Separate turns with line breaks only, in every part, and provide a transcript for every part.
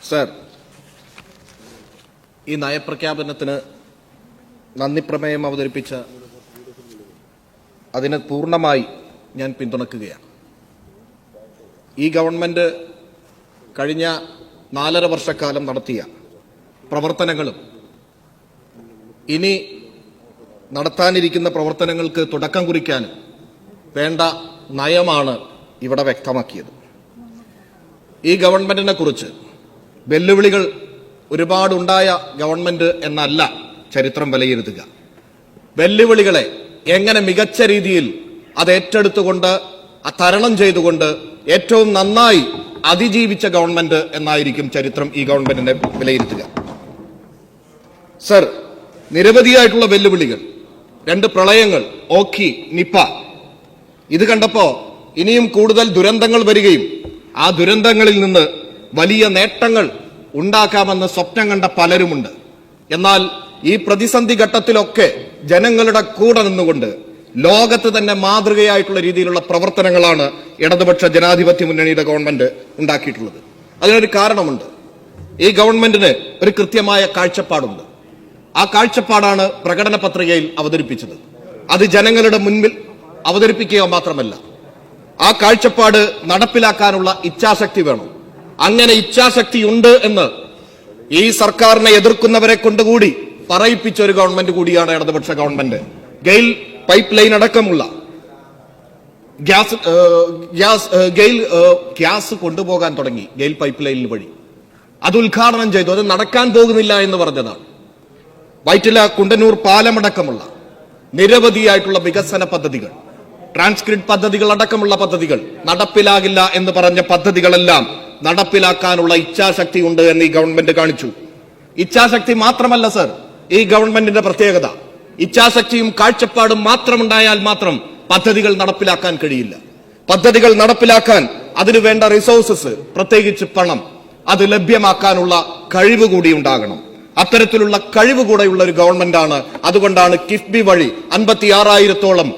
Sir, ഈ നയപ്രഖ്യാപനത്തിന് നന്ദി പ്രമേയം അവതരിപ്പിച്ച അതിനെ പൂർണ്ണമായി ഞാൻ പിന്തുണയ്ക്കുകയാണ്. ഈ ഗവൺമെന്റ് കഴിഞ്ഞ 4.5 വർഷക്കാലം നടത്തിയ പ്രവർത്തനങ്ങളും ഇനി നടത്താനിരിക്കുന്ന പ്രവർത്തനങ്ങൾക്ക് തുടക്കം കുറിക്കാനും വേണ്ട നയമാണ് ഇവിടെ വ്യക്തമാക്കിയത്. ഈ ഗവൺമെന്റിനെ കുറിച്ച് വെല്ലുവിളികൾ ഒരുപാടുണ്ടായ ഗവൺമെന്റ് എന്നല്ല ചരിത്രം വിലയിരുത്തുക. വെല്ലുവിളികളെ എങ്ങനെ മികച്ച രീതിയിൽ അത് ഏറ്റെടുത്തുകൊണ്ട് തരണം ചെയ്തുകൊണ്ട് ഏറ്റവും നന്നായി അതിജീവിച്ച ഗവൺമെന്റ് എന്നായിരിക്കും ചരിത്രം ഈ ഗവൺമെന്റിനെ വിലയിരുത്തുക. സർ, നിരവധിയായിട്ടുള്ള വെല്ലുവിളികൾ, 2 പ്രളയങ്ങൾ, ഓഖി, നിപ, ഇത് കണ്ടപ്പോ ഇനിയും കൂടുതൽ ദുരന്തങ്ങൾ വരികയും ആ ദുരന്തങ്ങളിൽ നിന്ന് വലിയ നേട്ടങ്ങൾ ഉണ്ടാക്കാമെന്ന് സ്വപ്നം കണ്ട പലരുമുണ്ട്. എന്നാൽ ഈ പ്രതിസന്ധി ഘട്ടത്തിലൊക്കെ ജനങ്ങളുടെ കൂടെ നിന്നുകൊണ്ട് ലോകത്ത് തന്നെ മാതൃകയായിട്ടുള്ള രീതിയിലുള്ള പ്രവർത്തനങ്ങളാണ് ഇടതുപക്ഷ ജനാധിപത്യ മുന്നണിയുടെ ഗവൺമെന്റ് ഉണ്ടാക്കിയിട്ടുള്ളത്. അതിനൊരു കാരണമുണ്ട്. ഈ ഗവൺമെന്റിന് ഒരു കൃത്യമായ കാഴ്ചപ്പാടുണ്ട്. ആ കാഴ്ചപ്പാടാണ് പ്രകടന പത്രികയിൽ അവതരിപ്പിച്ചത്. അത് ജനങ്ങളുടെ മുൻപിൽ അവതരിപ്പിക്കുക മാത്രമല്ല, ആ കാഴ്ചപ്പാട് നടപ്പിലാക്കാനുള്ള ഇച്ഛാശക്തി വേണം. അങ്ങനെ ഇച്ഛാശക്തി ഉണ്ട് എന്ന് ഈ സർക്കാരിനെ എതിർക്കുന്നവരെ കൊണ്ടുകൂടി പറയിപ്പിച്ച ഒരു ഗവൺമെന്റ് കൂടിയാണ് ഇടതുപക്ഷ ഗവൺമെന്റ്. ഗെയിൽ പൈപ്പ് ലൈൻ അടക്കമുള്ള ഗ്യാസ് കൊണ്ടുപോകാൻ തുടങ്ങി. ഗെയിൽ പൈപ്പ് ലൈനിൽ വഴി അത് ഉദ്ഘാടനം ചെയ്തു. അത് നടക്കാൻ പോകുന്നില്ല എന്ന് പറഞ്ഞതാണ്. വൈറ്റില കുണ്ടന്നൂർ പാലമടക്കമുള്ള നിരവധിയായിട്ടുള്ള വികസന പദ്ധതികൾ, ട്രാൻസ്ക്രിപ്റ്റ് പദ്ധതികൾ അടക്കമുള്ള പദ്ധതികൾ നടപ്പിലാകില്ല എന്ന് പറഞ്ഞ പദ്ധതികളെല്ലാം നടപ്പിലാക്കാനുള്ള ഇച്ഛാശക്തി ഉണ്ട് എന്ന് ഈ ഗവൺമെന്റ് കാണിച്ചു. ഇച്ഛാശക്തി മാത്രമല്ല സർ ഈ ഗവൺമെന്റിന്റെ പ്രത്യേകത. ഇച്ഛാശക്തിയും കാഴ്ചപ്പാടും മാത്രമുണ്ടായാൽ മാത്രം പദ്ധതികൾ നടപ്പിലാക്കാൻ കഴിയില്ല. പദ്ധതികൾ നടപ്പിലാക്കാൻ അതിനു വേണ്ട റിസോഴ്സസ്, പ്രത്യേകിച്ച് പണം, അത് ലഭ്യമാക്കാനുള്ള കഴിവ് കൂടി ഉണ്ടാകണം. അത്തരത്തിലുള്ള കഴിവ് കൂടെയുള്ള ഒരു ഗവൺമെന്റാണ്. അതുകൊണ്ടാണ് കിഫ്ബി വഴി 56,000-ഓളം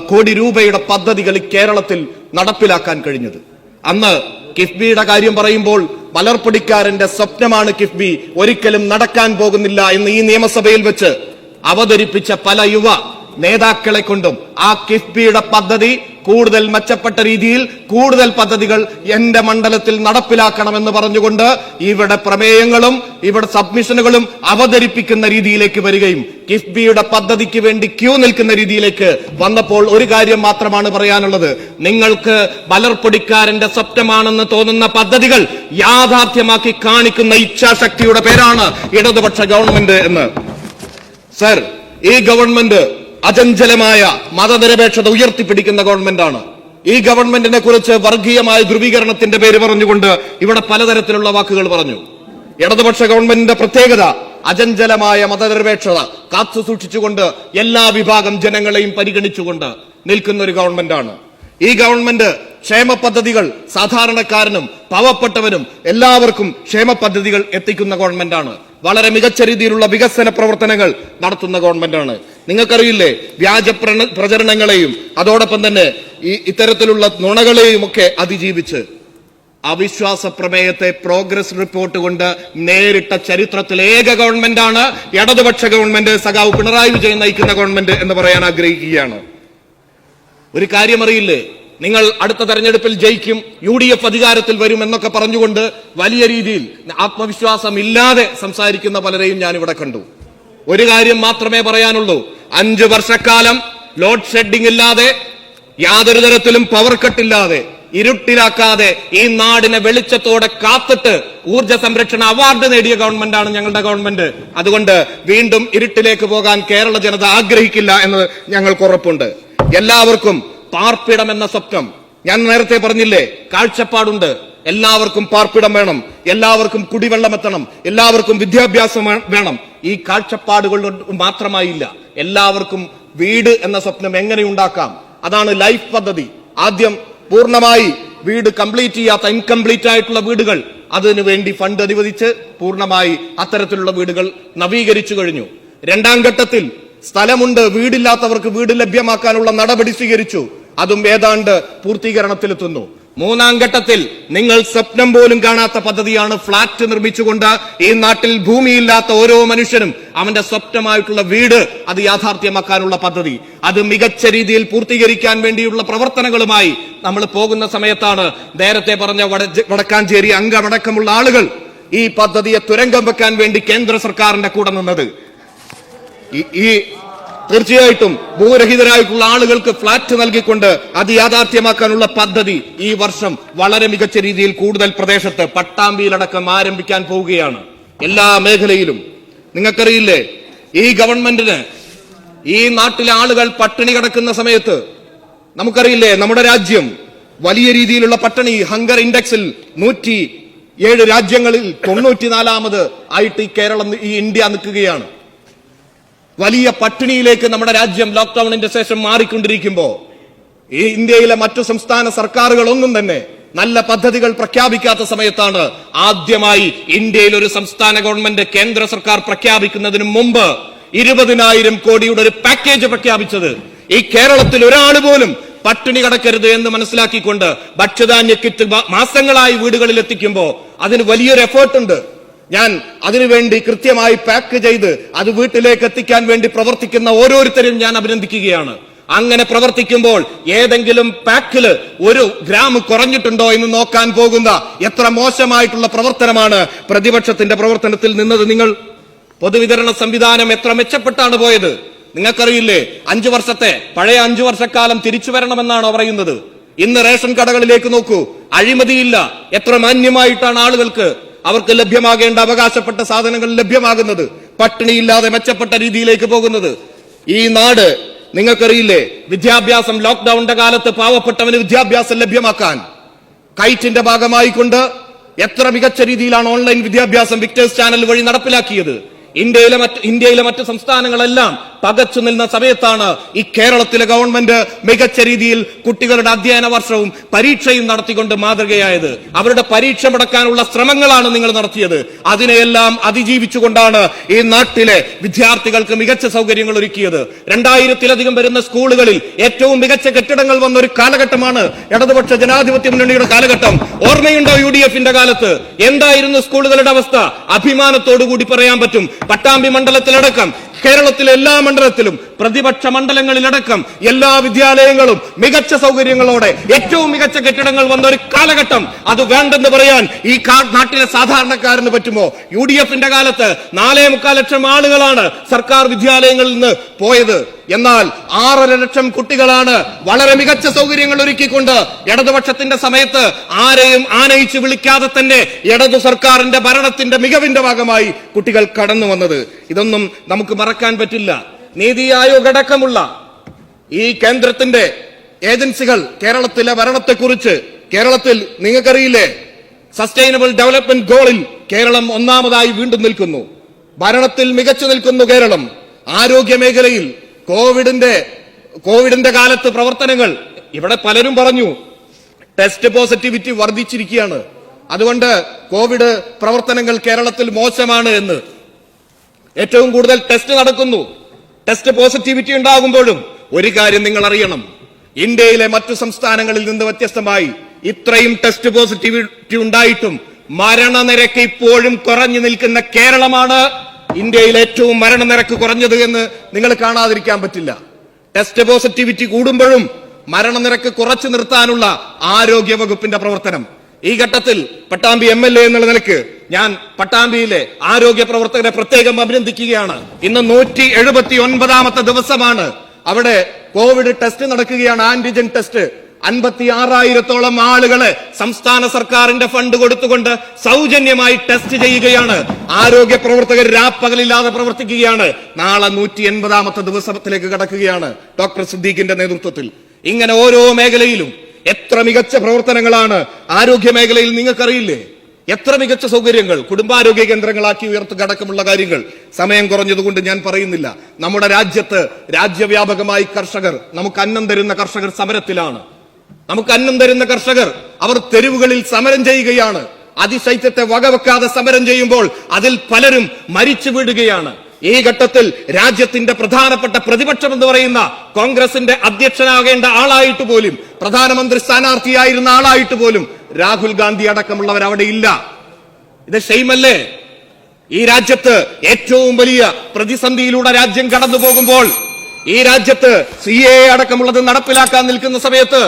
കോടി രൂപയുടെ പദ്ധതികൾ കേരളത്തിൽ നടപ്പിലാക്കാൻ കഴിഞ്ഞത്. അന്ന് കിഫ്ബിയുടെ കാര്യം പറയുമ്പോൾ മലർപ്പൊടിക്കാരന്റെ സ്വപ്നമാണ് കിഫ്ബി, ഒരിക്കലും നടക്കാൻ പോകുന്നില്ല എന്ന് ഈ നിയമസഭയിൽ വെച്ച് അവതരിപ്പിച്ച പല യുവ നേതാക്കളെ കൊണ്ടും ആ കിഫ്ബിയുടെ പദ്ധതി കൂടുതൽ മെച്ചപ്പെട്ട രീതിയിൽ കൂടുതൽ പദ്ധതികൾ എന്റെ മണ്ഡലത്തിൽ നടപ്പിലാക്കണമെന്ന് പറഞ്ഞുകൊണ്ട് ഇവിടെ പ്രമേയങ്ങളും ഇവിടെ സബ്മിഷനുകളും അവതരിപ്പിക്കുന്ന രീതിയിലേക്ക് വരികയും കിഫ്ബിയുടെ പദ്ധതിക്ക് വേണ്ടി ക്യൂ നിൽക്കുന്ന രീതിയിലേക്ക് വന്നപ്പോൾ ഒരു കാര്യം മാത്രമാണ് പറയാനുള്ളത്. നിങ്ങൾക്ക് മലർപ്പൊടിക്കാരന്റെ സ്വപ്നമാണെന്ന് തോന്നുന്ന പദ്ധതികൾ യാഥാർത്ഥ്യമാക്കി കാണിക്കുന്ന ഇച്ഛാശക്തിയുടെ പേരാണ് ഇടതുപക്ഷ ഗവൺമെന്റ് എന്ന്. സർ, ഈ ഗവൺമെന്റ് അചഞ്ചലമായ മതനിരപേക്ഷത ഉയർത്തിപ്പിടിക്കുന്ന ഗവൺമെന്റാണ്. ഈ ഗവൺമെന്റിനെ കുറിച്ച് വർഗീയമായ ധ്രുവീകരണത്തിന്റെ പേര് പറഞ്ഞുകൊണ്ട് ഇവിടെ പലതരത്തിലുള്ള വാക്കുകൾ പറഞ്ഞു. ഇടതുപക്ഷ ഗവൺമെന്റിന്റെ പ്രത്യേകത അചഞ്ചലമായ മതനിരപേക്ഷത കാത്തു സൂക്ഷിച്ചുകൊണ്ട് എല്ലാ വിഭാഗം ജനങ്ങളെയും പരിഗണിച്ചുകൊണ്ട് നിൽക്കുന്ന ഒരു ഗവൺമെന്റാണ്. ഈ ഗവൺമെന്റ് ക്ഷേമ പദ്ധതികൾ സാധാരണക്കാരനും പാവപ്പെട്ടവനും എല്ലാവർക്കും ക്ഷേമ പദ്ധതികൾ എത്തിക്കുന്ന ഗവൺമെന്റാണ്. വളരെ മികച്ച രീതിയിലുള്ള വികസന പ്രവർത്തനങ്ങൾ നടത്തുന്ന ഗവൺമെന്റാണ്. നിങ്ങൾക്കറിയില്ലേ, വ്യാജ പ്രചരണങ്ങളെയും അതോടൊപ്പം തന്നെ ഇത്തരത്തിലുള്ള നുണകളെയും ഒക്കെ അതിജീവിച്ച് അവിശ്വാസ പ്രമേയത്തെ പ്രോഗ്രസ് റിപ്പോർട്ട് കൊണ്ട് നേരിട്ട ചരിത്രത്തിലെ ഏക ഗവൺമെന്റാണ് ഇടതുപക്ഷ ഗവൺമെന്റ്, സഖാവ് പിണറായി വിജയൻ നയിക്കുന്ന ഗവൺമെന്റ് എന്ന് പറയാൻ ആഗ്രഹിക്കുകയാണ്. ഒരു കാര്യം അറിയില്ലേ, നിങ്ങൾ അടുത്ത തെരഞ്ഞെടുപ്പിൽ ജയിക്കും, UDF അധികാരത്തിൽ വരും എന്നൊക്കെ പറഞ്ഞുകൊണ്ട് വലിയ രീതിയിൽ ആത്മവിശ്വാസം ഇല്ലാതെ സംസാരിക്കുന്ന പലരെയും ഞാൻ ഇവിടെ കണ്ടു. ഒരു കാര്യം മാത്രമേ പറയാനുള്ളൂ. 5 വർഷക്കാലം ലോഡ് ഷെഡിംഗ് ഇല്ലാതെ, യാതൊരു തരത്തിലും പവർ കട്ടില്ലാതെ, ഇരുട്ടിലാക്കാതെ ഈ നാടിനെ വെളിച്ചത്തോടെ കാത്തിട്ട് ഊർജ്ജ സംരക്ഷണ അവാർഡ് നേടിയ ഗവൺമെന്റാണ് ഞങ്ങളുടെ ഗവൺമെന്റ്. അതുകൊണ്ട് വീണ്ടും ഇരുട്ടിലേക്ക് പോകാൻ കേരള ജനത ആഗ്രഹിക്കില്ല എന്ന് ഞങ്ങൾക്ക് ഉറപ്പുണ്ട്. എല്ലാവർക്കും പാർപ്പിടം എന്ന സ്വപ്നം, ഞാൻ നേരത്തെ പറഞ്ഞില്ലേ, കാഴ്ചപ്പാടുണ്ട്. എല്ലാവർക്കും പാർപ്പിടം വേണം, എല്ലാവർക്കും കുടിവെള്ളം എത്തണം, എല്ലാവർക്കും വിദ്യാഭ്യാസം വേണം. ഈ കാഴ്ചപ്പാടുകൾ മാത്രമായില്ല, എല്ലാവർക്കും വീട് എന്ന സ്വപ്നം എങ്ങനെ ഉണ്ടാക്കാം, അതാണ് ലൈഫ് പദ്ധതി. ആദ്യം പൂർണ്ണമായി വീട് കംപ്ലീറ്റ് ചെയ്യാത്ത ഇൻകംപ്ലീറ്റ് ആയിട്ടുള്ള വീടുകൾ, അതിനു വേണ്ടി ഫണ്ട് അനുവദിച്ച് പൂർണ്ണമായി അത്തരത്തിലുള്ള വീടുകൾ നവീകരിച്ചു കഴിഞ്ഞു. 2ാം ഘട്ടത്തിൽ സ്ഥലമുണ്ട്, വീടില്ലാത്തവർക്ക് വീട് ലഭ്യമാക്കാനുള്ള നടപടി സ്വീകരിച്ചു. അതും ഏതാണ്ട് പൂർത്തീകരണത്തിലെത്തുന്നു. മൂന്നാം ഘട്ടത്തിൽ നിങ്ങൾ സ്വപ്നം പോലും കാണാത്ത പദ്ധതിയാണ് ഫ്ളാറ്റ് നിർമ്മിച്ചുകൊണ്ട് ഈ നാട്ടിൽ ഭൂമിയില്ലാത്ത ഓരോ മനുഷ്യനും അവന്റെ സ്വപ്നമായിട്ടുള്ള വീട് അത് യാഥാർത്ഥ്യമാക്കാനുള്ള പദ്ധതി. അത് മികച്ച രീതിയിൽ പൂർത്തീകരിക്കാൻ വേണ്ടിയുള്ള പ്രവർത്തനങ്ങളുമായി നമ്മൾ പോകുന്ന സമയത്താണ് നേരത്തെ പറഞ്ഞ വടക്കാഞ്ചേരി അംഗമടക്കമുള്ള ആളുകൾ ഈ പദ്ധതിയെ തുരങ്കം വെക്കാൻ വേണ്ടി കേന്ദ്ര സർക്കാരിന്റെ കൂടെ നിന്നത്. ഈ തീർച്ചയായിട്ടും ഭൂരഹിതരായിട്ടുള്ള ആളുകൾക്ക് ഫ്ളാറ്റ് നൽകിക്കൊണ്ട് അത് യാഥാർത്ഥ്യമാക്കാനുള്ള പദ്ധതി ഈ വർഷം വളരെ മികച്ച രീതിയിൽ കൂടുതൽ പ്രദേശത്ത് പട്ടാമ്പിയിലടക്കം ആരംഭിക്കാൻ പോവുകയാണ്. എല്ലാ മേഖലയിലും നിങ്ങൾക്കറിയില്ലേ, ഈ ഗവൺമെന്റിന് ഈ നാട്ടിലെ ആളുകൾ പട്ടിണി കിടക്കുന്ന സമയത്ത് നമുക്കറിയില്ലേ, നമ്മുടെ രാജ്യം വലിയ രീതിയിലുള്ള പട്ടിണി ഹങ്കർ ഇൻഡെക്സിൽ 107 രാജ്യങ്ങളിൽ 94ാമത് ആയിട്ട് ഈ കേരളം ഈ ഇന്ത്യ നിൽക്കുകയാണ്. വലിയ പട്ടിണിയിലേക്ക് നമ്മുടെ രാജ്യം ലോക്ക്ഡൌണിന്റെ ശേഷം മാറിക്കൊണ്ടിരിക്കുമ്പോൾ ഈ ഇന്ത്യയിലെ മറ്റു സംസ്ഥാന സർക്കാരുകളൊന്നും തന്നെ നല്ല പദ്ധതികൾ പ്രഖ്യാപിക്കാത്ത സമയത്താണ് ആദ്യമായി ഇന്ത്യയിൽ ഒരു സംസ്ഥാന ഗവൺമെന്റ് കേന്ദ്ര സർക്കാർ പ്രഖ്യാപിക്കുന്നതിന് മുമ്പ് 20,000 കോടിയുടെ ഒരു പാക്കേജ് പ്രഖ്യാപിച്ചത്. ഈ കേരളത്തിൽ ഒരാൾ പോലും പട്ടിണി കിടക്കരുത് എന്ന് മനസ്സിലാക്കിക്കൊണ്ട് ഭക്ഷ്യധാന്യ കിറ്റ് മാസങ്ങളായി വീടുകളിൽ എത്തിക്കുമ്പോൾ അതിന് വലിയൊരു എഫേർട്ട് ഉണ്ട്. ഞാൻ അതിനുവേണ്ടി കൃത്യമായി പാക്ക് ചെയ്ത് അത് വീട്ടിലേക്ക് എത്തിക്കാൻ വേണ്ടി പ്രവർത്തിക്കുന്ന ഓരോരുത്തരും ഞാൻ അഭിനന്ദിക്കുകയാണ്. അങ്ങനെ പ്രവർത്തിക്കുമ്പോൾ ഏതെങ്കിലും പാക്കില് 1 ഗ്രാം കുറഞ്ഞിട്ടുണ്ടോ എന്ന് നോക്കാൻ പോകുന്ന എത്ര മോശമായിട്ടുള്ള പ്രവർത്തനമാണ് പ്രതിപക്ഷത്തിന്റെ പ്രവർത്തനത്തിൽ നിന്നത്. നിങ്ങൾ പൊതുവിതരണ സംവിധാനം എത്ര മെച്ചപ്പെട്ടാണ് പോയത് നിങ്ങൾക്കറിയില്ലേ? 5 വർഷത്തെ പഴയ 5 വർഷക്കാലം തിരിച്ചു വരണമെന്നാണോ പറയുന്നത്? ഇന്ന് റേഷൻ കടകളിലേക്ക് നോക്കൂ, അഴിമതിയില്ല. എത്ര മാന്യമായിട്ടാണ് ആളുകൾക്ക് അവർക്ക് ലഭ്യമാകേണ്ട അവകാശപ്പെട്ട സാധനങ്ങൾ ലഭ്യമാകുന്നത്, പട്ടിണിയില്ലാതെ മെച്ചപ്പെട്ട രീതിയിലേക്ക് പോകുന്നത്. ഈ നാട് നിങ്ങൾക്കറിയില്ലേ, വിദ്യാഭ്യാസം ലോക്ക്ഡൌണിന്റെ കാലത്ത് പാവപ്പെട്ടവന് വിദ്യാഭ്യാസം ലഭ്യമാക്കാൻ കൈറ്റിന്റെ ഭാഗമായിക്കൊണ്ട് എത്ര മികച്ച രീതിയിലാണ് ഓൺലൈൻ വിദ്യാഭ്യാസം വിക്ടേഴ്സ് ചാനൽ വഴി നടപ്പിലാക്കിയത്. ഇന്ത്യയിലെ മറ്റ് സംസ്ഥാനങ്ങളെല്ലാം പകച്ചു നിന്ന സമയത്താണ് ഈ കേരളത്തിലെ ഗവൺമെന്റ് മികച്ച രീതിയിൽ കുട്ടികളുടെ അധ്യയന വർഷവും പരീക്ഷയും നടത്തിക്കൊണ്ട് മാതൃകയായത്. അവരുടെ പരീക്ഷ മുടക്കാനുള്ള ശ്രമങ്ങളാണ് നിങ്ങൾ നടത്തിയത്. അതിനെയെല്ലാം അതിജീവിച്ചുകൊണ്ടാണ് ഈ നാട്ടിലെ വിദ്യാർത്ഥികൾക്ക് മികച്ച സൗകര്യങ്ങൾ ഒരുക്കിയത്. 2000-ലധികം വരുന്ന സ്കൂളുകളിൽ ഏറ്റവും മികച്ച കെട്ടിടങ്ങൾ വന്ന ഒരു കാലഘട്ടമാണ് ഇടതുപക്ഷ ജനാധിപത്യ മുന്നണിയുടെ കാലഘട്ടം. ഓർമ്മയുണ്ടോ UDF-ന്റെ കാലത്ത് എന്തായിരുന്നു സ്കൂളുകളുടെ അവസ്ഥ? അഭിമാനത്തോടുകൂടി പറയാൻ പറ്റും, പട്ടാമ്പി മണ്ഡലത്തിലടക്കം കേരളത്തിലെ എല്ലാ മണ്ഡലത്തിലും പ്രതിപക്ഷ മണ്ഡലങ്ങളിലടക്കം എല്ലാ വിദ്യാലയങ്ങളും മികച്ച സൗകര്യങ്ങളോടെ ഏറ്റവും മികച്ച കെട്ടിടങ്ങൾ വന്ന ഒരു കാലഘട്ടം. അത് വേണ്ടെന്ന് പറയാൻ ഈ നാട്ടിലെ സാധാരണക്കാരന് പറ്റുമോ? UDF-ന്റെ കാലത്ത് 4.25 ലക്ഷം ആളുകളാണ് സർക്കാർ വിദ്യാലയങ്ങളിൽ നിന്ന് പോയത്. എന്നാൽ 6.5 ലക്ഷം കുട്ടികളാണ് വളരെ മികച്ച സൗകര്യങ്ങൾ ഒരുക്കിക്കൊണ്ട് ഇടതുപക്ഷത്തിന്റെ സമയത്ത് ആരെയും ആനയിച്ച് വിളിക്കാതെ തന്നെ ഇടതു സർക്കാരിന്റെ ഭരണത്തിന്റെ മികവിന്റെ ഭാഗമായി കുട്ടികൾ കടന്നു വന്നത്. ഇതൊന്നും നമുക്ക് മറക്കാൻ പറ്റില്ല. നീതി ആയോഗ് അടക്കമുള്ള ഈ കേന്ദ്രത്തിന്റെ ഏജൻസികൾ കേരളത്തിലെ ഭരണത്തെക്കുറിച്ച്, കേരളത്തിൽ നിങ്ങൾക്കറിയില്ലേ, സസ്റ്റൈനബിൾ ഡെവലപ്മെന്റ് ഗോളിൽ കേരളം 1ാമതായി വീണ്ടും നിൽക്കുന്നു. ഭരണത്തിൽ മികച്ചു നിൽക്കുന്നു കേരളം. ആരോഗ്യ മേഖലയിൽ കോവിഡിന്റെ കാലത്ത് പ്രവർത്തനങ്ങൾ, ഇവിടെ പലരും പറഞ്ഞു ടെസ്റ്റ് പോസിറ്റിവിറ്റി വർദ്ധിച്ചിരിക്കുകയാണ്, അതുകൊണ്ട് കോവിഡ് പ്രവർത്തനങ്ങൾ കേരളത്തിൽ മോശമാണ് എന്ന്. ഏറ്റവും കൂടുതൽ ടെസ്റ്റ് നടക്കുന്നു. ടെസ്റ്റ് പോസിറ്റിവിറ്റി ഉണ്ടാകുമ്പോഴും ഒരു കാര്യം നിങ്ങൾ അറിയണം, ഇന്ത്യയിലെ മറ്റു സംസ്ഥാനങ്ങളിൽ നിന്ന് വ്യത്യസ്തമായി ഇത്രയും ടെസ്റ്റ് പോസിറ്റിവിറ്റി ഉണ്ടായിട്ടും മരണനിരക്ക് ഇപ്പോഴും കുറഞ്ഞു നിൽക്കുന്ന കേരളമാണ് ഇന്ത്യയിൽ ഏറ്റവും മരണനിരക്ക് കുറഞ്ഞത് എന്ന് നിങ്ങൾ കാണാതിരിക്കാൻ പറ്റില്ല. ടെസ്റ്റ് പോസിറ്റിവിറ്റി കൂടുമ്പോഴും മരണനിരക്ക് കുറച്ചു നിർത്താനുള്ള ആരോഗ്യ വകുപ്പിന്റെ പ്രവർത്തനം ഈ ഘട്ടത്തിൽ പട്ടാമ്പി MLA എന്നുള്ള നിലയ്ക്ക് ഞാൻ പട്ടാമ്പിയിലെ ആരോഗ്യ പ്രവർത്തകരെ പ്രത്യേകം അഭിനന്ദിക്കുകയാണ്. ഇന്ന് 179ാമത്തെ ദിവസമാണ് അവിടെ കോവിഡ് ടെസ്റ്റ് നടക്കുകയാണ്, ആന്റിജൻ ടെസ്റ്റ്. 56,000-ഓളം ആളുകളെ സംസ്ഥാന സർക്കാരിന്റെ ഫണ്ട് കൊടുത്തുകൊണ്ട് സൗജന്യമായി ടെസ്റ്റ് ചെയ്യുകയാണ്. ആരോഗ്യ പ്രവർത്തകർ രാപ്പകലില്ലാതെ പ്രവർത്തിക്കുകയാണ്. നാളെ 180ാമത്തെ ദിവസത്തിലേക്ക് കടക്കുകയാണ് ഡോക്ടർ സിദ്ദീഖിന്റെ നേതൃത്വത്തിൽ. ഇങ്ങനെ ഓരോ മേഖലയിലും എത്ര മികച്ച പ്രവർത്തനങ്ങളാണ് ആരോഗ്യ മേഖലയിൽ. നിങ്ങൾക്കറിയില്ലേ എത്ര മികച്ച സൗകര്യങ്ങൾ കുടുംബാരോഗ്യ കേന്ദ്രങ്ങളാക്കി ഉയർത്തുകടക്കമുള്ള കാര്യങ്ങൾ. സമയം കുറഞ്ഞതുകൊണ്ട് ഞാൻ പറയുന്നില്ല. നമ്മുടെ രാജ്യത്ത് രാജ്യവ്യാപകമായി കർഷകർ, നമുക്ക് അന്നം തരുന്ന കർഷകർ സമരത്തിലാണ്. നമുക്ക് അന്നം തരുന്ന കർഷകർ അവർ തെരുവുകളിൽ സമരം ചെയ്യുകയാണ്. അതിശൈത്യത്തെ വകവെക്കാതെ സമരം ചെയ്യുമ്പോൾ അതിൽ പലരും മരിച്ചു വീഴുകയാണ്. ഈ ഘട്ടത്തിൽ രാജ്യത്തിന്റെ പ്രധാനപ്പെട്ട പ്രതിപക്ഷം എന്ന് പറയുന്ന കോൺഗ്രസിന്റെ അധ്യക്ഷനാകേണ്ട ആളായിട്ട് പോലും, പ്രധാനമന്ത്രി സ്ഥാനാർത്ഥിയായിരുന്ന ആളായിട്ട് പോലും രാഹുൽ ഗാന്ധി അടക്കമുള്ളവർ അവിടെ ഇല്ല. ഇത് ഷെയ്മല്ലേ? ഈ രാജ്യത്ത് ഏറ്റവും വലിയ പ്രതിസന്ധിയിലൂടെ രാജ്യം കടന്നു പോകുമ്പോൾ, ഈ രാജ്യത്ത് CAA അടക്കമുള്ളത് നടപ്പിലാക്കാൻ നിൽക്കുന്ന സമയത്ത്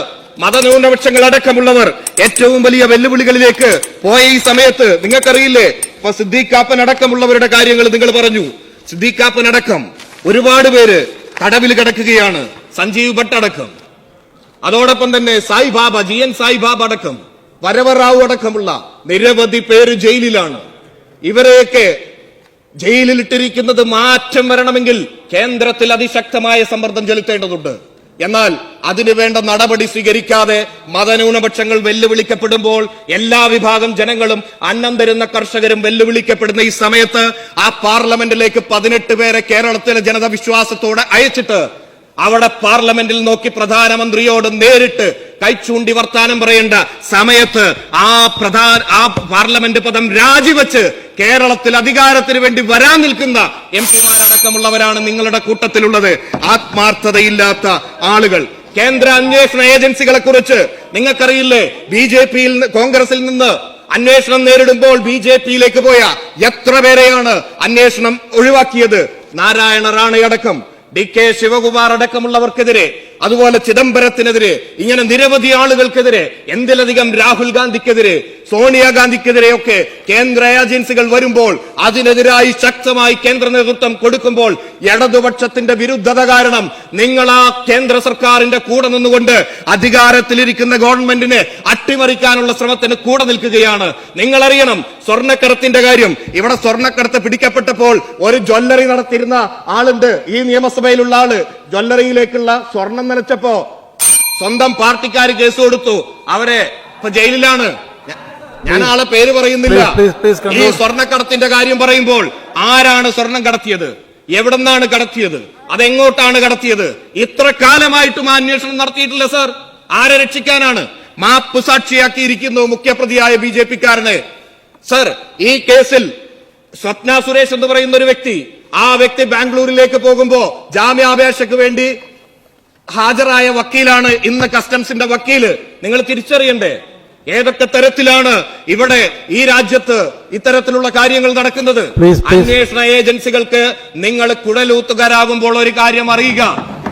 മതന്യൂനപക്ഷങ്ങൾ അടക്കമുള്ളവർ ഏറ്റവും വലിയ വെല്ലുവിളികളിലേക്ക് പോയ ഈ സമയത്ത് നിങ്ങൾക്കറിയില്ലേ, ഇപ്പൊ സിദ്ദീഖ് കാപ്പൻ അടക്കമുള്ളവരുടെ കാര്യങ്ങൾ നിങ്ങൾ പറഞ്ഞു. സിദ്ദീഖ് കാപ്പൻ അടക്കം ഒരുപാട് പേര് തടവിൽ കിടക്കുകയാണ്, സഞ്ജീവ് ഭട്ട് അടക്കം, അതോടൊപ്പം തന്നെ സായിബാബ, GN സായിബാബ അടക്കം, വരവറാവു അടക്കമുള്ള നിരവധി പേര് ജയിലിലാണ്. ഇവരെയൊക്കെ ജയിലിലിട്ടിരിക്കുന്നത് മാറ്റം വരണമെങ്കിൽ കേന്ദ്രത്തിൽ അതിശക്തമായ സമ്മർദ്ദം ചെലുത്തേണ്ടതുണ്ട്. എന്നാൽ അതിനുവേണ്ട നടപടി സ്വീകരിക്കാതെ മതന്യൂനപക്ഷങ്ങൾ വെല്ലുവിളിക്കപ്പെടുമ്പോൾ, എല്ലാ വിഭാഗം ജനങ്ങളും അന്നം തരുന്ന കർഷകരും വെല്ലുവിളിക്കപ്പെടുന്ന ഈ സമയത്ത് ആ പാർലമെന്റിലേക്ക് 18 പേരെ കേരളത്തിലെ ജനത വിശ്വാസത്തോടെ അയച്ചിട്ട് അവിടെ പാർലമെന്റിൽ നോക്കി പ്രധാനമന്ത്രിയോട് നേരിട്ട് കൈച്ചൂണ്ടി വർത്താനം പറയേണ്ട സമയത്ത് ആ പാർലമെന്റ് പദം രാജിവെച്ച് കേരളത്തിൽ അധികാരത്തിന് വേണ്ടി വരാൻ നിൽക്കുന്ന MP മാരടക്കമുള്ളവരാണ് നിങ്ങളുടെ കൂട്ടത്തിലുള്ളത്. ആത്മാർത്ഥതയില്ലാത്ത ആളുകൾ. കേന്ദ്ര അന്വേഷണ ഏജൻസികളെ കുറിച്ച് നിങ്ങൾക്കറിയില്ലേ? BJPയിൽ കോൺഗ്രസിൽ നിന്ന് അന്വേഷണം നേരിടുമ്പോൾ BJPയിലേക്ക് പോയ എത്ര പേരെയാണ് അന്വേഷണം ഒഴിവാക്കിയത്? നാരായണ റാണയടക്കം, DK ശിവകുമാർ അടക്കമുള്ളവർക്കെതിരെ, അതുപോലെ ചിദംബരത്തിനെതിരെ, ഇങ്ങനെ നിരവധി ആളുകൾക്കെതിരെ, എന്തിലധികം രാഹുൽ ഗാന്ധിക്കെതിരെ, സോണിയാഗാന്ധിക്കെതിരെയൊക്കെ കേന്ദ്ര ഏജൻസികൾ വരുമ്പോൾ അതിനെതിരായി ശക്തമായി കേന്ദ്ര നേതൃത്വം കൊടുക്കുമ്പോൾ ഇടതുപക്ഷത്തിന്റെ വിരുദ്ധത കാരണം നിങ്ങൾ ആ കേന്ദ്ര സർക്കാരിന്റെ കൂടെ നിന്നുകൊണ്ട് അധികാരത്തിലിരിക്കുന്ന ഗവൺമെന്റിനെ അട്ടിമറിക്കാനുള്ള ശ്രമത്തിന് കൂടെ നിൽക്കുകയാണ്. നിങ്ങൾ അറിയണം സ്വർണ്ണക്കടത്തിന്റെ കാര്യം. ഇവിടെ സ്വർണ്ണക്കടത്ത് പിടിക്കപ്പെട്ടപ്പോൾ ഒരു ജ്വല്ലറി നടത്തിയിരുന്ന ആളുണ്ട്, ഈ നിയമസഭയിലുള്ള ആള്. ജ്വല്ലറിയിലേക്കുള്ള സ്വർണം നനച്ചപ്പോ സ്വന്തം പാർട്ടിക്കാർ കേസ് കൊടുത്തു, അവരെ ഇപ്പൊ ജയിലിലാണ്. ഞാൻ ആളെ പേര് പറയുന്നില്ല. ഈ സ്വർണ്ണക്കടത്തിന്റെ കാര്യം പറയുമ്പോൾ ആരാണ് സ്വർണം കടത്തിയത്? എവിടെന്നാണ് കടത്തിയത്? അതെങ്ങോട്ടാണ് കടത്തിയത്? ഇത്ര കാലമായിട്ടും അന്വേഷണം നടത്തിയിട്ടില്ല സർ. ആരെ രക്ഷിക്കാനാണ്? മാപ്പ് സാക്ഷിയാക്കിയിരിക്കുന്നു മുഖ്യപ്രതിയായ BJPക്കാരനെ. സർ, ഈ കേസിൽ സ്വപ്ന സുരേഷ് എന്ന് പറയുന്ന ഒരു വ്യക്തി, ആ വ്യക്തി ബാംഗ്ലൂരിലേക്ക് പോകുമ്പോ ജാമ്യാപേക്ഷയ്ക്ക് വേണ്ടി ഹാജരായ വക്കീലാണ് ഇന്ന് കസ്റ്റംസിന്റെ വക്കീല്. നിങ്ങൾ തിരിച്ചറിയണ്ടേ ഏതൊക്കെ തരത്തിലാണ് ഇവിടെ ഈ രാജ്യത്ത് ഇത്തരത്തിലുള്ള കാര്യങ്ങൾ നടക്കുന്നത്? അന്വേഷണ ഏജൻസികൾക്ക് നിങ്ങൾ കുഴലൂത്തുകാരാകുമ്പോൾ ഒരു കാര്യം അറിയുക,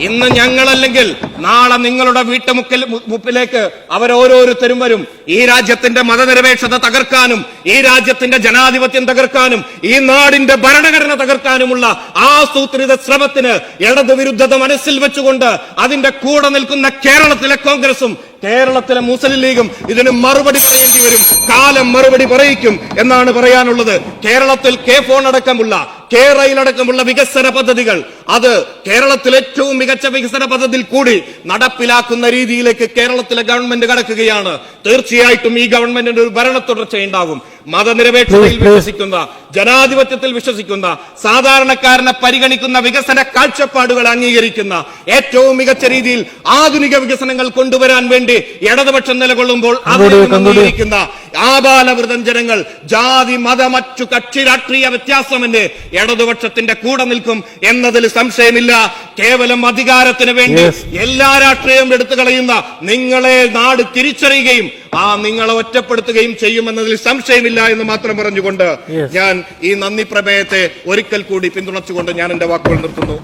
ഇന്ന് ഞങ്ങളല്ലെങ്കിൽ നാളെ നിങ്ങളുടെ വീട്ടുമുപ്പിലേക്ക് അവരോരോരുത്തരും വരും. ഈ രാജ്യത്തിന്റെ മതനിരപേക്ഷത തകർക്കാനും, ഈ രാജ്യത്തിന്റെ ജനാധിപത്യം തകർക്കാനും, ഈ നാടിന്റെ ഭരണഘടന തകർക്കാനുമുള്ള ആസൂത്രിത ശ്രമത്തിന് ഇടതുവിരുദ്ധത മനസ്സിൽ വെച്ചുകൊണ്ട് അതിന്റെ കൂടെ നിൽക്കുന്ന കേരളത്തിലെ കോൺഗ്രസും കേരളത്തിലെ മുസ്ലിം ലീഗും ഇതിന് മറുപടി പറയേണ്ടി വരും. കാലം മറുപടി പറയിക്കും എന്നാണ് പറയാനുള്ളത്. കേരളത്തിൽ K-ഫോൺ അടക്കമുള്ള, K-റെയിൽ അടക്കമുള്ള വികസന പദ്ധതികൾ, അത് കേരളത്തിൽ ഏറ്റവും മികച്ച വികസന പദ്ധതിയിൽ കൂടി നടപ്പിലാക്കുന്ന രീതിയിലേക്ക് കേരളത്തിലെ ഗവൺമെന്റ് കടക്കുകയാണ്. തീർച്ചയായിട്ടും ഈ ഗവൺമെന്റിന്റെ ഒരു ഭരണ തുടർച്ചയുണ്ടാകും. മതനിരപേക്ഷതയിൽ വിശ്വസിക്കുന്ന, ജനാധിപത്യത്തിൽ വിശ്വസിക്കുന്ന, സാധാരണക്കാരനെ പരിഗണിക്കുന്ന, വികസന കാഴ്ചപ്പാടുകൾ അംഗീകരിക്കുന്ന, ഏറ്റവും മികച്ച രീതിയിൽ ആധുനിക വികസനങ്ങൾ കൊണ്ടുവരാൻ വേണ്ടി ഇടതുപക്ഷം നിലകൊള്ളുമ്പോൾ അംഗീകരിക്കുന്ന ആബാലവൃതം ജനങ്ങൾ, ജാതി മത മറ്റു കക്ഷി രാഷ്ട്രീയ വ്യത്യാസമെന്ന് ഇടതുപക്ഷത്തിന്റെ കൂടെ നിൽക്കും എന്നതിൽ സംശയമില്ല. കേവലം അധികാരത്തിന് വേണ്ടി എല്ലാ രാഷ്ട്രീയവും എടുത്തു കളയുന്ന നിങ്ങളെ നാട് തിരിച്ചറിയുകയും നിങ്ങളെ ഒറ്റപ്പെടുത്തുകയും ചെയ്യുമെന്നതിൽ സംശയമില്ല എന്ന് മാത്രം പറഞ്ഞുകൊണ്ട് ഞാൻ ഈ നന്ദി പ്രമേയത്തെ ഒരിക്കൽ കൂടി പിന്തുണച്ചുകൊണ്ട് ഞാൻ എന്റെ വാക്കുകൾ നിർത്തുന്നു.